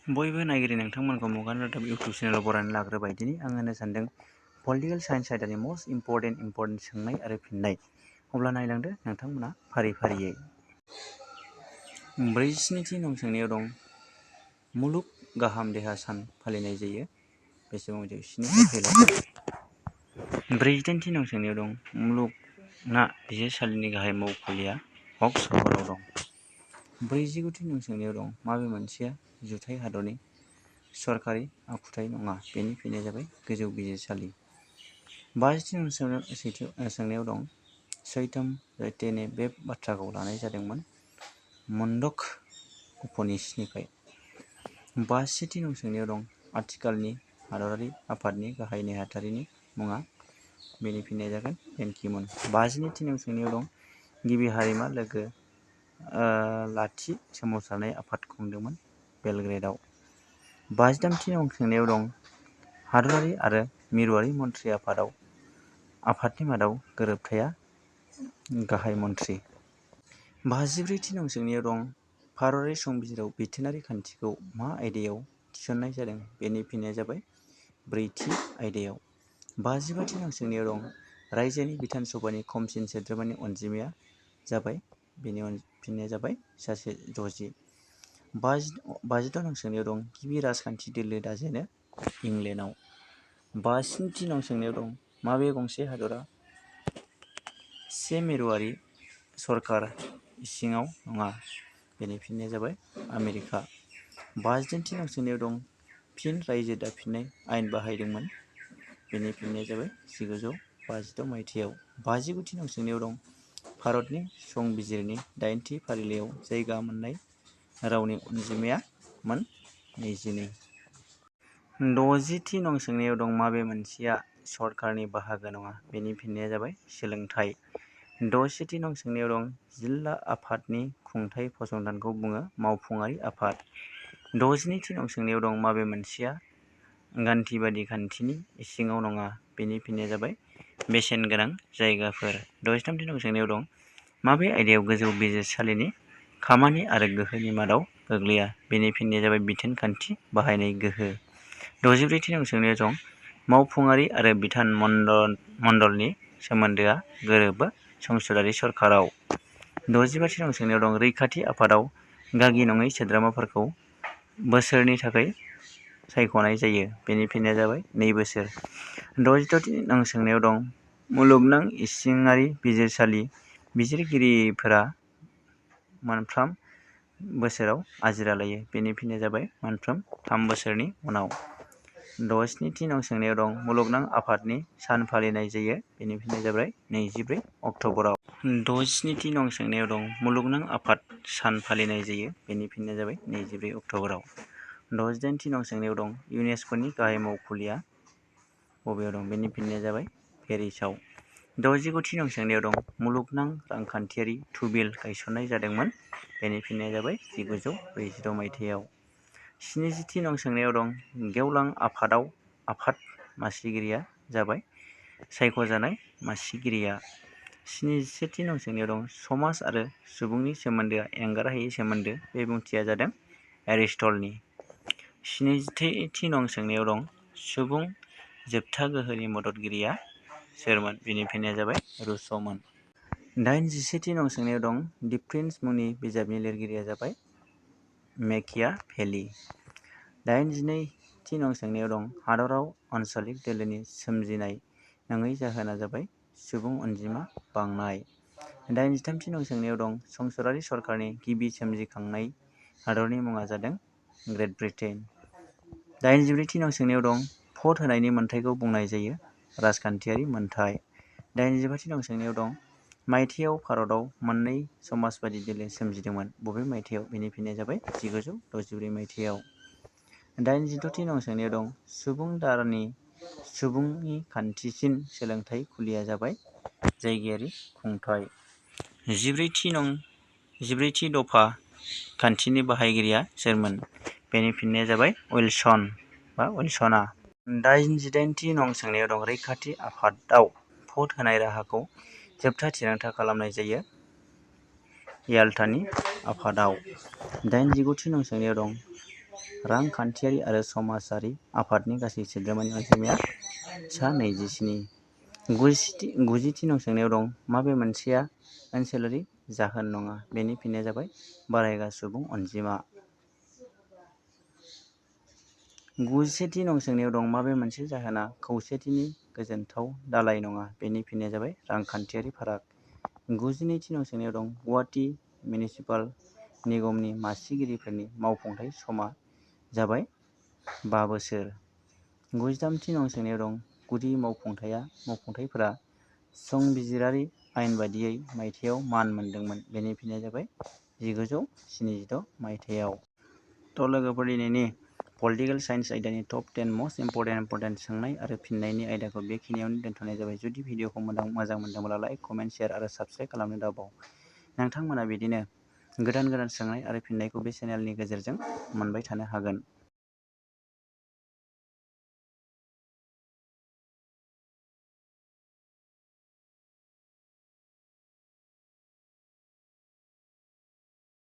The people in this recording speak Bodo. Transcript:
बयबो नायगिरि नोंथांमोनखौ मुगानि रादाब इउटुब चेनेलाव बरायनानै लाग्रोबाय। दिनै आं होनो सानदों पलिटिकेल साइन्स आयदानि मस्ट इम्परटेन्ट सोंनाय आरो फिननाय। अब्ला नायलांदो नोंथांमोना फारि फारियै। 47थि नं सोंनायाव दं मुलुग गाहाम देहा सान फालिनाय जायो बेसेबां जौसिनि एप्रिलाव। 48थि नं सोंनायाव दं मुलुगना बिजिरसालिनि गाहाय मावखुलिया सहराव दं। 49थि नं सोंनायाव दं माबे मोनसेया जुथाइ हादरनि सरकारि आखुथाइ नङा? बेनि फिननाया जाबाय गोजौ बिजिरसालि। 50थि नं सोंनायाव दं सैतम जयतेने बे बाथ्राखौ लानाय जादोंमोन मुण्डक उपनिषदनिफ्राय। 52थि नं सोंनायाव दं आथिखालनि हादरारि आफादनि गाहाय नेहाथारिनि मुङा? बेनि फिननाया जागोन बेन कि मुन। 52थि नं सोंनायाव दं गिबि हारिमा लोगो लाथि सोमावसारनाय आफाद खुंदोंमोन बेलग्रेडआव। 53थि नं सोंनायाव दं हादरारि आरो मिरुआरि मन्थ्रि आफादनि मादाव गोरोबथाया गाहाय मन्थ्रि। 54थि नं सोंनायाव दं भारतारि संबिजिराव बिथोनारि खान्थिखौ मा आयदायाव थिसननाय जादों? बेनि फिननाया जाबाय ब्रैथि आयदायाव। 55थि नं सोंनायाव दं रायजोनि बिधान सभानि खमसिन सोद्रोमानि अनजिमाया जाबाय? बेनि फिननाया जाबाय 160। 56 नं सोंनायाव दं गिबि राजखान्थि दोलो दाजेनो इंलेण्डआव। 55थि नं सोंनायाव दं माबे गंसे हादरा से मिरुआरि सरकार सिङाव नङा? बेनि फिननाया जाबाय आमेरिका। 56थि नं सोंनायाव दं फिन रायजो दाफिननाय आयेन बाहायदोंमोन? बेनि फिननाया जाबाय 1956 मायथाइयाव। 59थि नं सोंनायाव दं भारतनि संबिजिरनि 8थि फारिलाइयाव जायगा मोननाय रावनि अनजिमाया मोन 22। 60थि नं सोंनायाव दं माबे मोनसेया सरकारनि बाहागो नङा? बेनि फिननाया जाबाय सोलोंथाइ। 61थि नं सोंनायाव दं जिल्ला आफादनि खुंथाइ फसंथानखौ बुङो मावफुङारि आफाद। 62थि नं सोंनायाव दं माबे मोनसेया गान्थिबादि खान्थिनि सिङाव नङा? बेनि फिननाया जाबाय बेसेन गोनां जायगाफोर। 63थि नं सोंनायाव दं माबे आयदायाव गोजौ बिजिरसालिनि खामानि आरो गोहोनि मादाव गोग्लैया? बेनि फिननाया जाबाय बिथोन खान्थि बाहायनाय गोहो। 64थि नं सोंनायाव दं मावफुङारि आरो बिधान मण्डलनि सोमोन्दोआ गोरोबो संसदारि सरकाराव। 65थि नं सोंनायाव दं रैखाथि आफादाव गागि नङै सोद्रोमाफोरखौ बोसोरनि थाखाय सायख'नाय जायो? बेनि फिननाया जाबाय 2 बोसोर। 66थि नं सोंनायाव दं मुलुगनां इसिङारि बिजिरसालि बिजिरगिरिफोरा मोनफ्राम बोसोराव आजिरा लायो? बेनि फिननाया जाबाय मोनफ्रोम 3 बोसोरनि उनाव। 67थि नं सोंनायाव दं मुलुगनां आफादनि सान फालिनाय जायो? बेनि फिननाया जाबाय 24 अक्ट'बराव। 67थि नं सोंनायाव दं मुलुगनां आफाद सान फालिनाय जायो? बेनि फिननाया जाबाय 24 अक्ट'बराव। 68थि नं सोंनायाव दं इउनेस्क'नि गाहाय मावखुलिया बबेयाव दं? बेनि फिननाया जाबाय पेरिसाव। 69थि नं सोंनायाव दं मुलुगनां रांखान्थियारि थुबिल गायसननाय जादोंमोन? बेनि फिननाया जाबाय 1946 मायथाइयाव। 70थि नं सोंनायाव दं गेवलां आफाद मासिगिरिया जाबाय? सायख'जानाय मासिगिरिया। 71थि नं सोंनायाव दं समाज आरो सुबुंनि सोमोन्दोआ एंगारहायै सोमोन्दो? बे बिबुंथिया जादों एरिस्टलनि। 72थि नं सोंनायाव दं सुबुं जोबथा गोहोनि मददगिरिया सोरमोन? बेनि फिननाया जाबाय रुस'मोन। 81थि नं सोंनायाव दं दि प्रिन्स मुंनि बिजाबनि लिरगिरिया जाबाय मेकियाभेलि। 82थि नं सोंनायाव दं हादराव आनचलिक दोलोनि सोमजिनाय नङै जाहोना जाबाय सुबुं अनजिमा बांनाय। 83थि नं सोंनायाव दं संसदारि सरकारनि गिबि सोमजिखांनाय हादरनि मुङा जादों ग्रेट ब्रिटेन। 84थि नं सोंनायाव दं भट होनायनि मोन्थाइखौ बुंनाय जायो राजखान्थियारि मोन्थाइ। 85थि नं सोंनायाव दं मायथाइयाव भारतआव मोननै समाजबादि दोलो सोमजिदोंमोन? बबे मायथाइयाव? बेनि फिननाया जाबाय 1964 मायथाइयाव। 86थि नं सोंनायाव दं सुबुं दारानि सुबुंनि खाथिसिन सोलोंथाइ खुलिया जाबाय जायगायारि खुंथाइ। 14थि दफा खान्थिनि बाहायगिरिया सोरमोन? बेनि फिननाया जाबाय उइलसना। 88थि नं सोंनायाव दं रैखाथि आफादाव भट होनाय राहाखौ जोबथा थिरांथा खालामनाय जायो याल्टानि आफादाव। 89थि नं सोंनायाव दं रांखान्थियारि आरो समाजारि आफादनि गासै सोद्रोमानि अनजिमाया सा 27। गुजिथि नं सोंनायाव दं माबे मोनसेया ओनसोलारि जाहोन नङा? बेनि फिननाया जाबाय बारायगा सुबुं अनजिमा। 91थि नं सोंनायाव दं माबे मोनसे जाहोना खौसेथिनि गोजोनथाव दालाय नङा? बेनि फिननाया जाबाय रांखान्थियारि फाराग। 92थि नं सोंनायाव दं गुवाहाटि मिउनिसिपाल निगमनि मासिगिरिफोरनि मावफुंथाय समा जाबाय 5 बोसोर। 93थि नं सोंनायाव दं गुदि मावफुंथायफोरा संबिजिरारि आयेन बादियै मायथाइयाव मान मोनदोंमोन? बेनि फिननाया जाबाय 1976 मायथाइयाव। थ' लोगोफोर दिनैनि पलिटिकेल साइन्स आयदानि टप 10 मस्ट इम्परटेन्ट सोंनाय आरो फिननायनि आयदाखौ बेखिनियावनो दोनथ'नाय जाबाय। जुदि भिडिअखौ मोजां मोनदोंब्ला लाइक, कमेन्ट, शेयार आरो साबस्क्राइब खालामनो दाबाव। नोंथांमोना बिदिनो गोदान सोंनाय आरो फिननायखौ बे चेनेलनि गेजेरजों मोनबाय थानो हागोन।